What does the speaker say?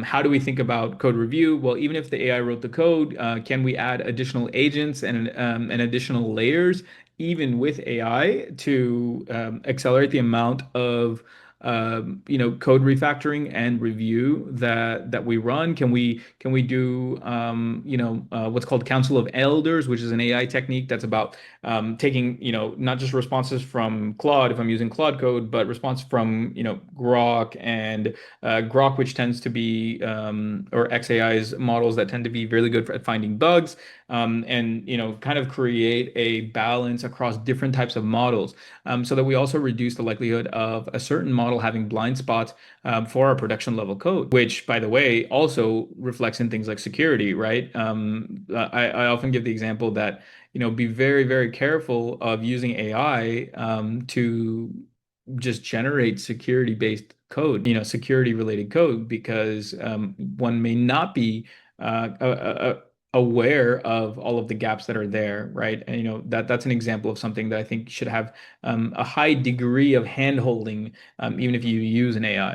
How do we think about code review? Well, even if the AI wrote the code, can we add additional agents and additional layers, even with AI, to accelerate the amount of code refactoring and review that we run? Can we do what's called Council of Elders, which is an AI technique that's about taking not just responses from Claude if I'm using Claude code, but response from Grok and Grok, which tends to be or XAI's models that tend to be really good at finding bugs, and kind of create a balance across different types of models, so that we also reduce the likelihood of a certain model having blind spots for our production level code, which, by the way, also reflects in things like security, right? I often give the example that be very, very careful of using AI to just generate security-based code, security related code, because one may not be aware of all of the gaps that are there, right? And that's an example of something that I think should have a high degree of hand-holding, even if you use an AI.